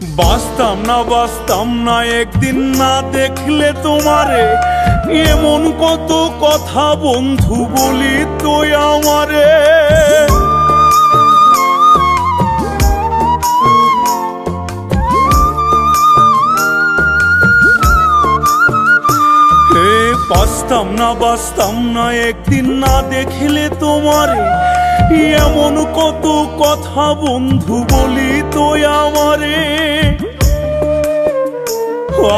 বাঁচতাম না একদিন না দেখলে তোমারে, এমন কত কথা বন্ধু বলি তো আমারে। বাঁচতাম না একদিন না দেখলে তোমারে, এমন কত কথা বন্ধু বলি তো আমারে।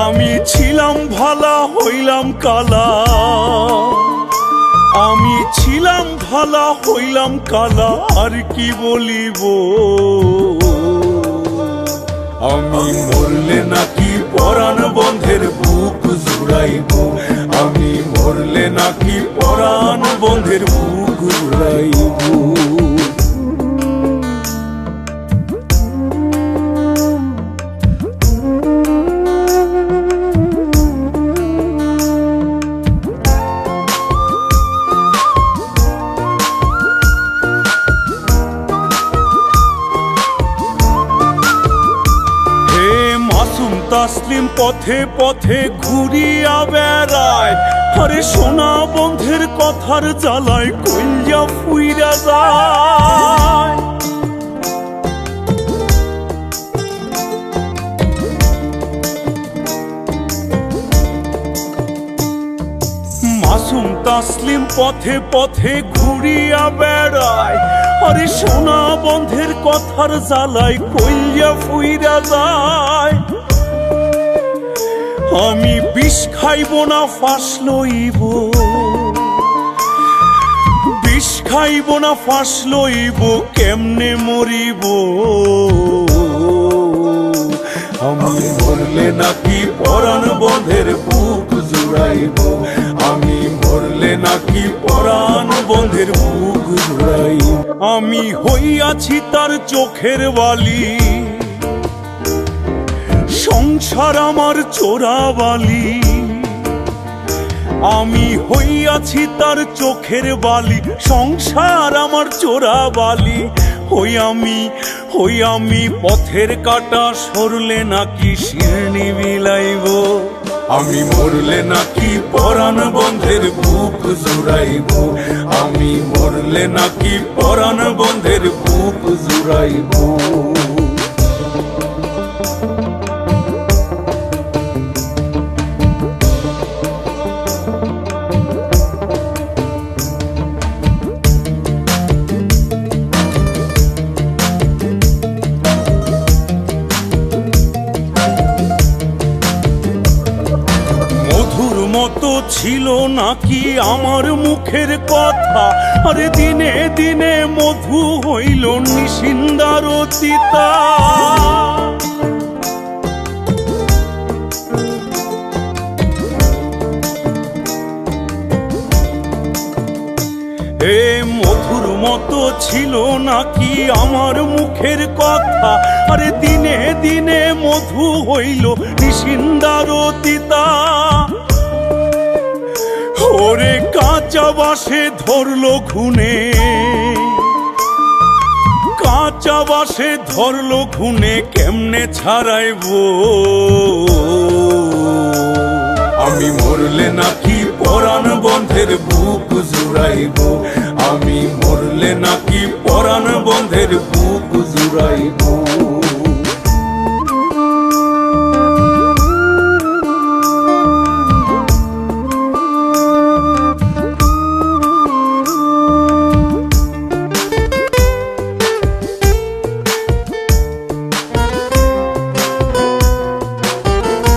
আমি ছিলাম ভালা হইলাম কালা, আমি ছিলাম ভালা হইলাম কালা, আর কি বলিব। আমি মরলে নাকি পরাণ বন্ধের বুক জুড়াইব, আমি মরলে নাকি পরাণ বন্ধের বুক জুড়াইব। তাসলিম পথে পথে ঘুরিয়া বেড়ায়, আরে সোনা বন্ধের কথার জ্বালায় কইয়া ফুইরা যায়। মাসুম তাসলিম পথে পথে ঘুরিয়া বেড়ায়, আরে সোনা বন্ধের কথার জ্বালায় কইয়া ফুইরা যায়। আমি বিষ খাইব না ফাঁস লইব, বিষ খাইব না ফাঁস লইব, কেমনে মরিব। আমি মরলে নাকি পরাণ বন্ধের বুক জুড়াইব, আমি মরলে নাকি পরাণ বন্ধের বুক জুড়াইব। আমি হইয়াছি তার চোখের বালি, সংসার আমার চোরাবালি। আমি হইয়াছি তার চোখের বালি, সংসার আমার চোরাবালি। হই আমি পথের কাটা, সরলে নাকি শিরনি বিলাইব। আমি মরলে নাকি পরাণ বন্ধের বুক জুড়াইব, আমি মরলে নাকি পরাণ বন্ধের বুক জুড়াইব। মতো ছিল নাকি আমার মুখের কথা, আরে দিনে দিনে মধু হইল নিশিন্দার তিতা। এ মধুর মতো ছিল নাকি আমার মুখের কথা, আরে দিনে দিনে মধু হইল নিশিন্দার তিতা। ওরে কাঁচা বাসে ধরলো খুনে, কাঁচা বাসে ধরলো খুনে, কেমনে ছাড়াইব। আমি মরলে নাকি পরাণ বন্ধের বুক জুড়াইব, আমি মরলে নাকি পরাণ বন্ধের বুক জুড়াইব।